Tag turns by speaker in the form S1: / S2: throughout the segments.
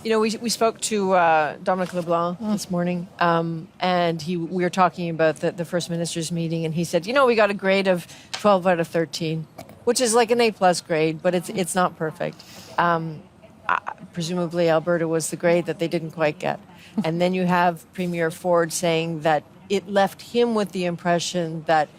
S1: You know, we spoke to Dominic LeBlanc this morning, and we were talking about the First Minister's meeting, and he said, you know, we got a grade of 12 out of 13, which is like an A+ grade, but it's not perfect. Presumably, Alberta was the grade that they didn't quite get. And then you have Premier Ford saying that it left him with the impression that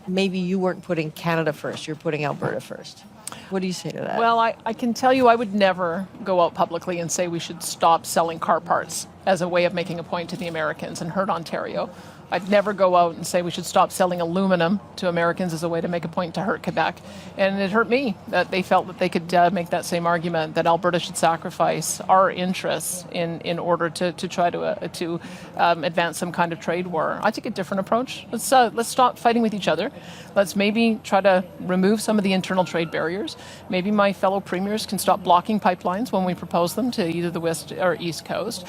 S1: maybe you weren't putting Canada first, you're putting Alberta first. What do you say to that?
S2: Well, I can tell you I would never go out publicly and say we should stop selling car parts as a way of making a point to the Americans and hurt Ontario. I'd never go out and say we should stop selling aluminum to Americans as a way to make a point to hurt Quebec. And it hurt me that they felt that they could make that same argument, that Alberta should sacrifice our interests in order to try to advance some kind of trade war. I take a different approach. Let's stop fighting with each other. Let's maybe try to remove some of the internal trade barriers. Maybe my fellow premiers can stop blocking pipelines when we propose them to either the West or East Coast.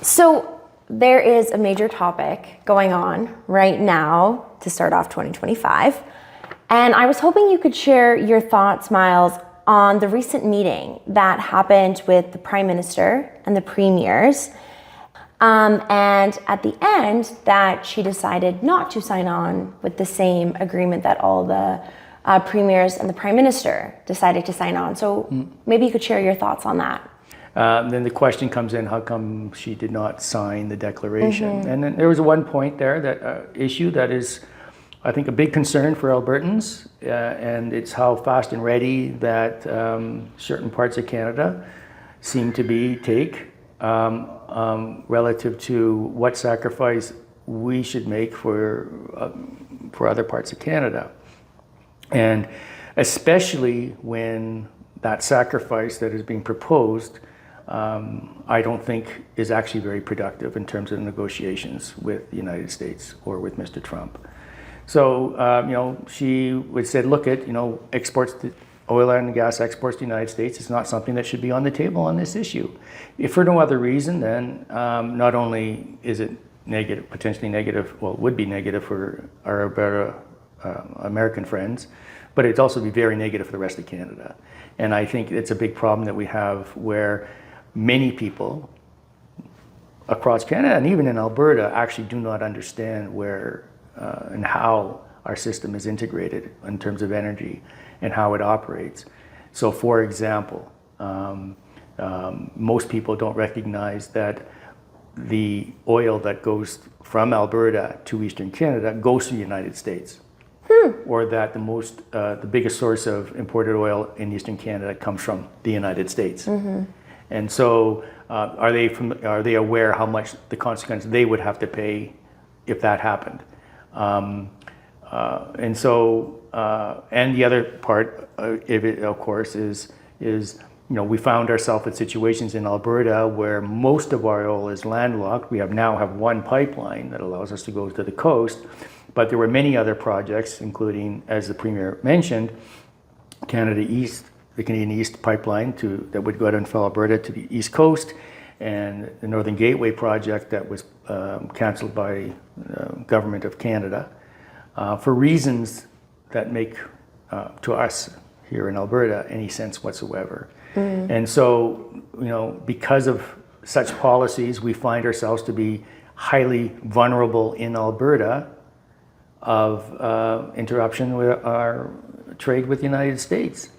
S3: So there is a major topic going on right now to start off 2025. And I was hoping you could share your thoughts, Miles, on the recent meeting that happened with the Prime Minister and the Premiers. And at the end, that she decided not to sign on with the same agreement that all the Premiers and the Prime Minister decided to sign on. So maybe you could share your thoughts on that.
S4: Then the question comes in, how come she did not sign the declaration? And then there was one point there, that issue that is, I think, a big concern for Albertans, and it's how fast and ready that certain parts of Canada seem to take relative to what sacrifice we should make for other parts of Canada. And especially when that sacrifice that is being proposed I don't think is actually very productive in terms of negotiations with the United States or with Mr. Trump. So, she would say, look at, exports to oil and gas exports to the United States is not something that should be on the table on this issue. If for no other reason, then not only is it negative, potentially negative, well, it would be negative for our Alberta American friends, but it'd also be very negative for the rest of Canada. And I think it's a big problem that we have where many people across Canada and even in Alberta actually do not understand where and how our system is integrated in terms of energy and how it operates. So for example, most people don't recognize that the oil that goes from Alberta to Eastern Canada goes to the United States. Or that the biggest source of imported oil in Eastern Canada comes from the United States. And so are they aware how much the consequence they would have to pay if that happened? And the other part of it, of course, is we found ourselves in situations in Alberta where most of our oil is landlocked. We now have one pipeline that allows us to go to the coast, but there were many other projects, including, as the Premier mentioned, Canada East, the Canadian East pipeline that would go out from Alberta to the East Coast, and the Northern Gateway project that was cancelled by the Government of Canada for reasons that make to us here in Alberta any sense whatsoever. And so, because of such policies, we find ourselves to be highly vulnerable in Alberta of interruption with our trade with the United States.